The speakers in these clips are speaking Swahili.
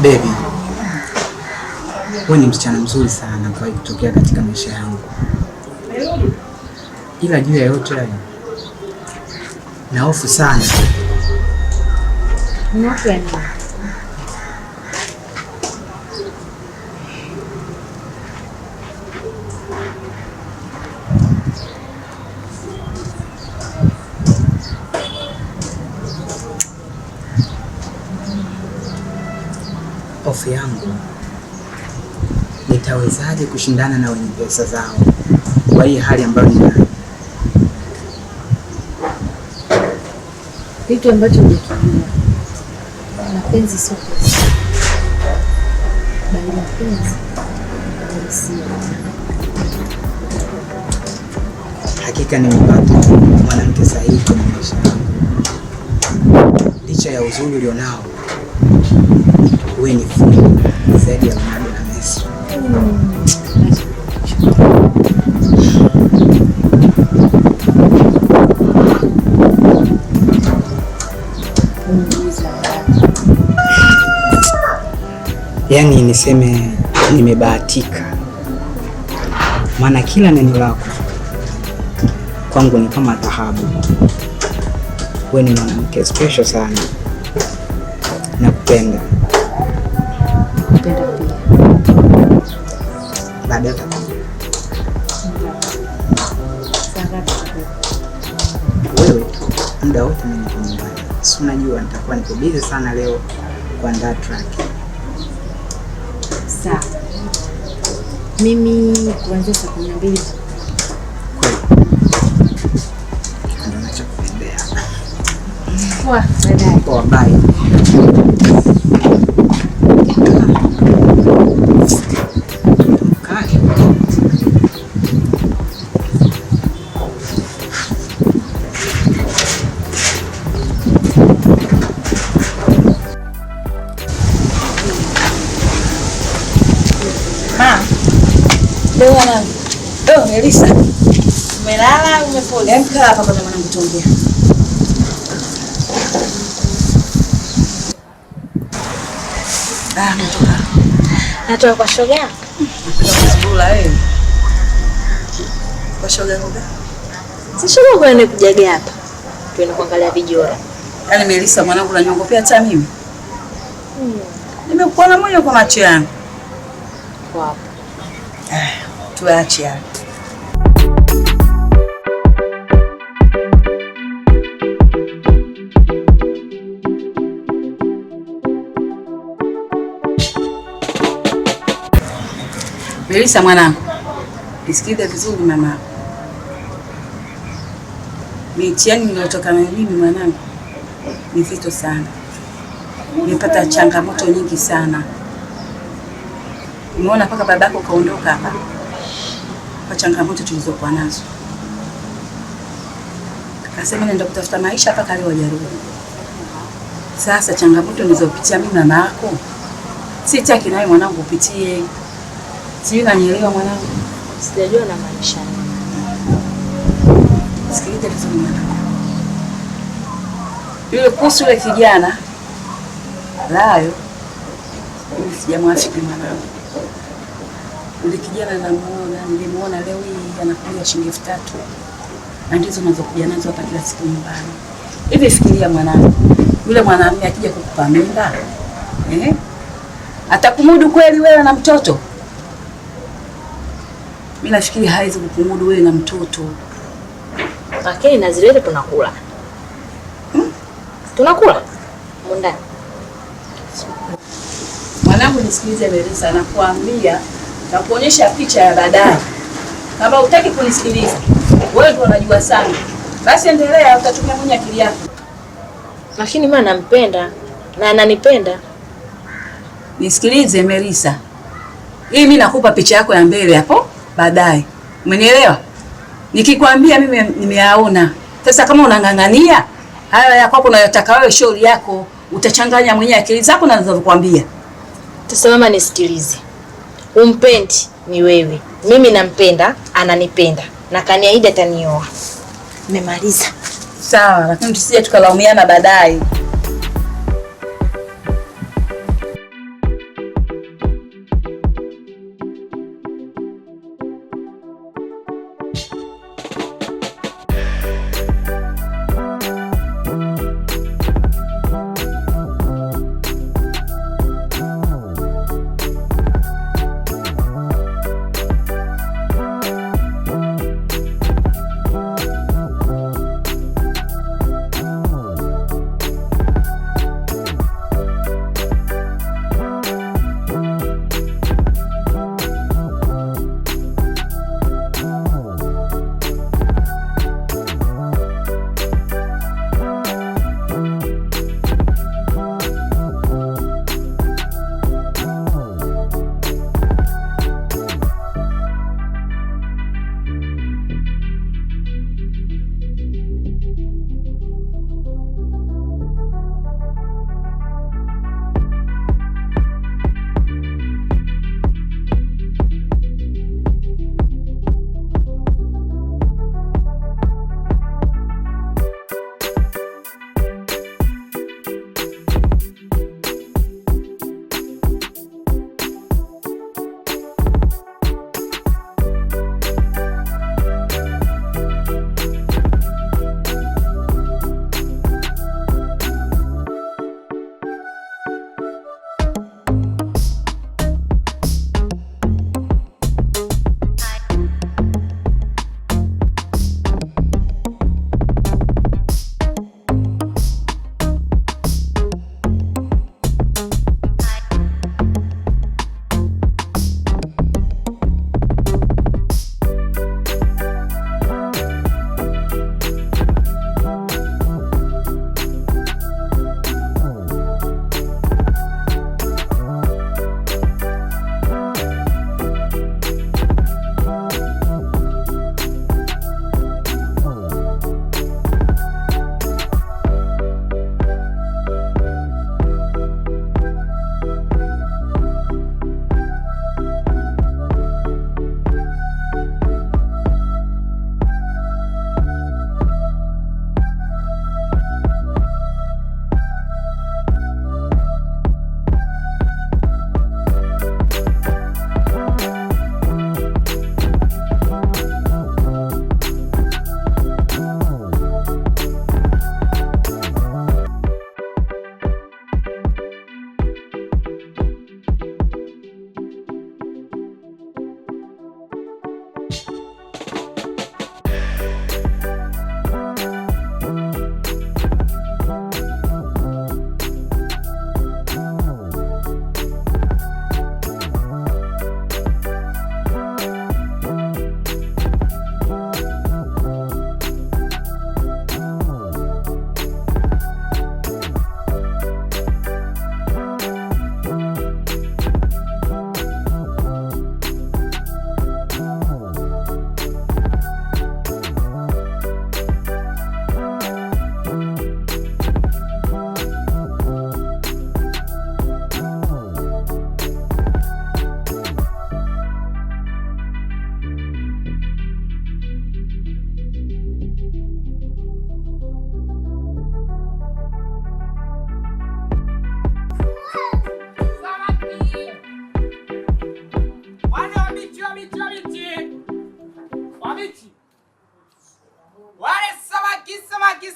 Baby, wewe ni msichana mzuri sana kwa kutokea katika maisha yangu, ila juu ya yote hayo na hofu sana. Hofu yangu, nitawezaje kushindana na wenye pesa zao kwa hii hali ambayo ninayo? Kitu ambacho nikijua, mapenzi sio pesa, bali mapenzi ni hisia. Hakika nimepata mwanamke sahihi kwa maisha yangu. Licha ya uzuri ulionao, wewe ni fundi zaidi ya Ronaldo na Messi. Yaani niseme nimebahatika, maana kila neno lako kwangu ni kama dhahabu. Wewe ni mwanamke special sana, nakupenda. Nakupenda pia. Baada ya wewe muda wote mimi niko nyumbani. Si unajua nitakuwa niko busy sana leo kuandaa track. Sawa. Mimi kuanzia saa 12. Ndio nachokupendea. Poa, baadaye. Poa, bye. Melissa. Umelala au umepoa? Amka hapa kwa mwanangu tuongea. Natoka. Natoka kwa shoga. Kuzula wewe. Kwa shoga ngoga. Si shoga kwa nini kujaga hapa? Tuende kuangalia vijora. Yaani Melissa mwanangu unaniongopea hata mimi. Nimekuona moyo kwa macho yangu. Kwa hapo. Tuache hapo. Melissa mwanangu, nisikize vizuri mama. Mitihani niliyotoka na mimi mwanangu ni vito sana. Nimepata changamoto nyingi sana. Umeona mpaka babako kaondoka hapa kwa changamoto tulizokuwa nazo. Akasema nenda kutafuta maisha hapa kale wajarudi. Sasa changamoto nilizopitia mimi mama yako sitaki nawe mwanangu upitie. Sijui unanielewa mwanangu? Sijajua na maisha. Sikiliza vizuri mwanangu. Yule kuhusu yule kijana Layo, mimi sijamwafiki mwanangu. Yule kijana nilimuona leo hii anakuja shilingi 3000. Na ndizo unazokuja nazo hapa kila siku nyumbani. Hivi fikiria mwanangu. Yule mwanamume akija kukupa mimba, atakumudu kweli wewe na mtoto? Mimi nafikiri haiwezi kukumudu wewe na mtoto. Lakini na zile tunakula. Tunakula ndani. Mwanangu nisikilize Melissa, nakuambia na kuonyesha picha ya baadaye. Kama hutaki kunisikiliza, wewe ndio unajua sana. Basi endelea, utatumia mwenye akili yako. Lakini mimi nampenda na ananipenda. Nisikilize Melissa. Hii mimi nakupa picha yako ya mbele hapo baadaye. Umenielewa? Nikikwambia mimi nimeyaona. Sasa kama unang'ang'ania haya ya kwako unayotaka wewe shauri yako, utachanganya mwenye akili zako na ninazokuambia. Sasa mama nisikilize. Umpendi ni wewe. Mimi nampenda, ananipenda na kaniahidi atanioa. Nimemaliza. Sawa, lakini tusije tukalaumiana baadaye.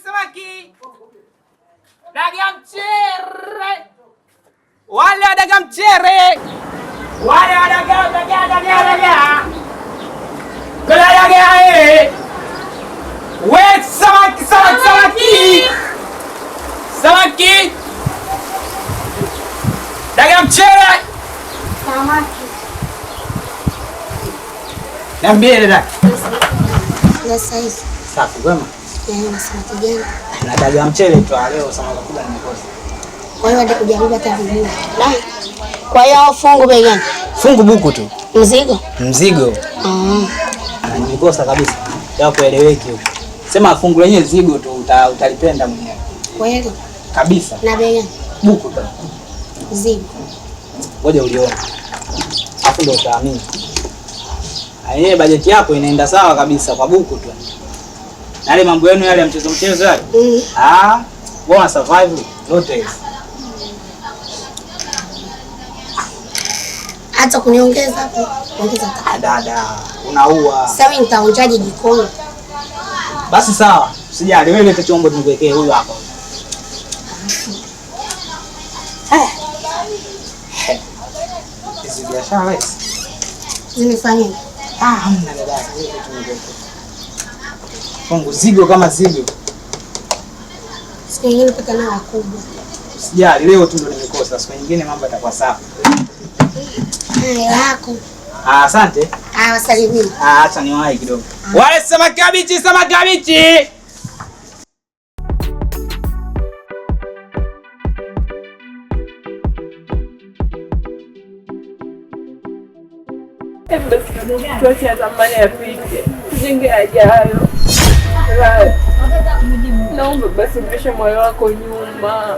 Samaki. Daga mchere. Wale daga mchere. Wale daga. Kula daga we samaki. Samaki. Daga mchere. Samaki. Niambie dada. Yes, size. Safi kwema. Na daga mchele tu leo samaki kubwa nimekosa. Kwa hiyo ndio kujaribu hata vingine. Kwa hiyo fungu bei gani? Fungu buku tu. Mzigo. Nimekosa kabisa. Leo kueleweki huko. Sema fungu lenyewe zigo tu utalipenda mwenyewe. Kweli? Kabisa. Na bei gani? Buku tu. Zigo. Ngoja ulione. Hapo ndio utaamini. Yeye bajeti yako inaenda sawa kabisa kwa buku tu. Na yale mambo yenu yale ya mchezo yale. Bwana survive yote. Hata kuniongeza hapo. Ongeza dada. Unaua. Sasa mimi nitaonjaje jikoni? Basi sawa. Usijali wewe leta chombo tunikuwekee huyu hapa. Hizi biashara hizi. Zimefanya. Hamna dada. Fungu zigo kama zigo. Siku nyingine pata na wakubwa. Usijali leo tu ndo nimekosa. Siku nyingine mambo yatakuwa safi. Yako. Asante. Wasalimie. Acha niwahi kidogo. Wale samaki kabichi. Tuache zamani yapite, tujenge yajayo. Naomba basi urudishe moyo wako nyuma.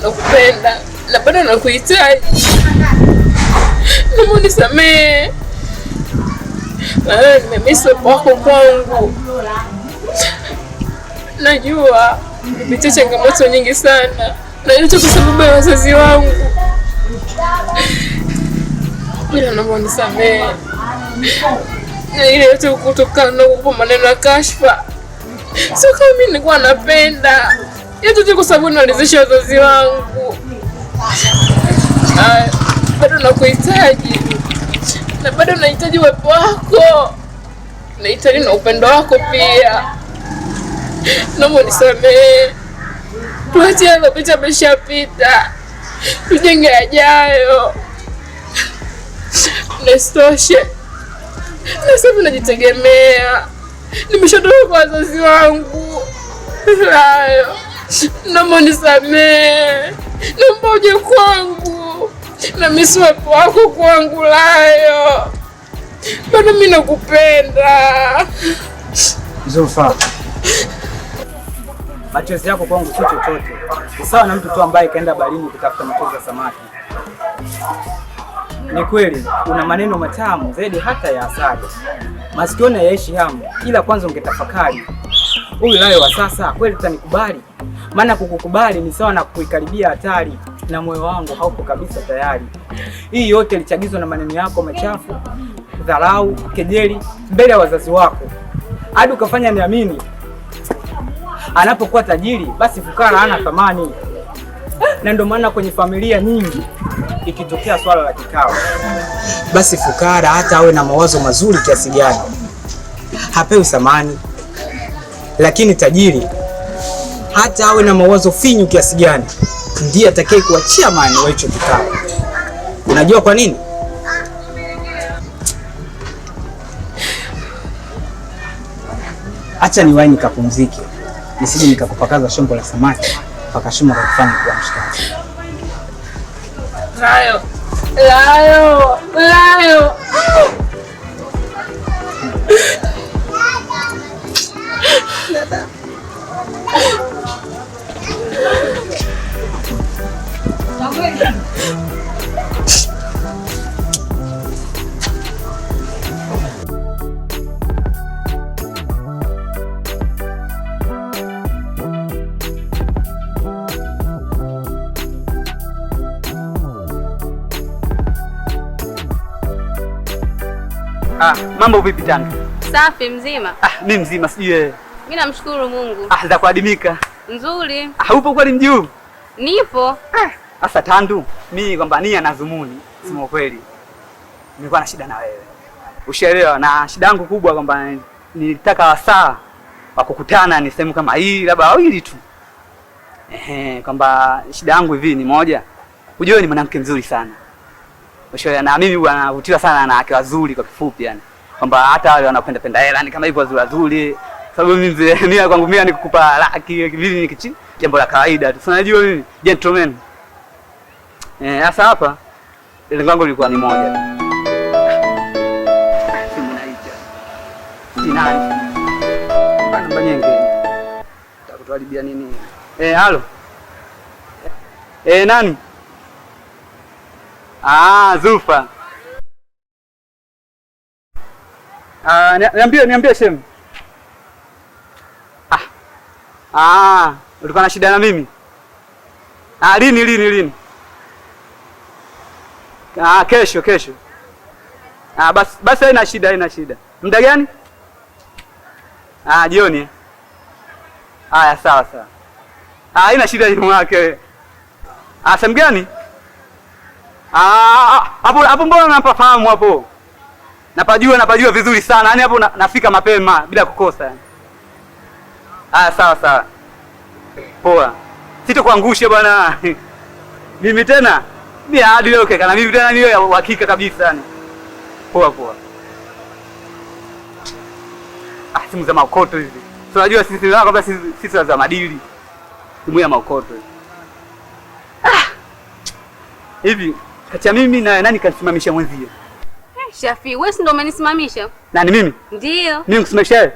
Nakupenda na bado nakuhitaji. Naomba unisamehe. Nimemisi uwepo wako kwangu. Najua nimepitia changamoto nyingi sana, na yote kwa sababu ya wazazi wangu. Bila naomba unisamehe. Na ile yote kutokana na maneno ya kashfa. Sio kama mimi nilikuwa napenda. Yote kwa sababu nalizisha wazazi wangu. Bado nakuhitaji. Na bado nahitaji uwepo wako. Nahitaji na upendo wako pia. Naomba unisamehe. Tuache yaliyopita yameshapita. Tujenge yajayo. Nesitoshe. Na sasa najitegemea. Nimeshatoka kwa wazazi wangu. Naomba unisamehe. Naomba uje kwangu. Na mimi uwepo wako kwangu Layo. Bado mimi nakupenda. Zulfa. Machozi yako kwangu sio chochote. Ni sawa na mtu tu ambaye kaenda baharini kutafuta machozi ya samaki. Ni kweli una maneno matamu zaidi hata ya asali. Masikioni hayaishi hamu, ila kwanza ungetafakari. Huyu Layo wa sasa kweli utanikubali? Maana kukukubali ni sawa na kuikaribia hatari, na moyo wangu haupo kabisa tayari. Hii yote ilichagizwa na maneno yako machafu, dharau, kejeli mbele ya wazazi wako. Hadi ukafanya niamini anapokuwa tajiri basi fukara hana thamani. Na ndio maana kwenye familia nyingi ikitokea swala la kikao, basi fukara hata awe na mawazo mazuri kiasi gani hapewi thamani, lakini tajiri hata awe na mawazo finyu kiasi gani ndiye atakaye kuachia amani wa hicho kikao. Unajua kwa nini? Acha niwahi nikapumzike, nisije nikakupakaza shombo la samaki pakashuma kwa kufanya kuwa mshikaji. Layo. Mambo vipi Tandu? Safi, mzima? Mimi mzima, sijui wewe. Mimi namshukuru Mungu. Za kuadimika. Nzuri. Upo kweli mjuu? Nipo. Sasa Tandu, mimi kwamba nia na dhumuni, sema kweli. Nilikuwa na shida na wewe. Ushaelewa, na shida yangu kubwa kwamba nilitaka wasaa wa kukutana ni sehemu kama hii, labda wawili tu. Kwamba shida yangu hivi ni moja. Unajua ni mwanamke mzuri sana. Ushaelewa, na mimi huwa navutiwa sana na wake wazuri kwa kifupi yani. Kwamba hata wale wanapenda penda hela ni kama hivyo wazuri. Sababu mimi mzee, mimi kwangu mimi nikukupa laki hivi ni kichi jambo la kawaida tu. Unajua mimi gentleman. Sasa hapa lengo langu lilikuwa ni moja tu. Simu naita. Dinani. Bana banyenge. Takutuharibia nini? Halo. Nani? Zulfa. Niambie shemu. Ulikuwa na shida na mimi? Lini? Kesho. Basi haina shida. Muda gani? Jioni. Haya, sawa. Haina shida hiyo wake. Sehemu gani? Hapo mbona unapafahamu hapo? Napajua vizuri sana. Yaani hapo nafika mapema bila kukosa. Sawa. Poa. Sitokuangusha bwana. Mimi tena? Mimi hadi leo kana mimi tena niwe uhakika kabisa yani. Poa. Simu za maokoto hizi. Unajua sisi ndio kwamba sisi za madili. Simu ya maokoto. Hivi kati ya mimi na nani kanisimamisha mwenzio? Shafi, wewe si ndio umenisimamisha? Nani mimi? Ndio. Mimi kusimamisha wewe?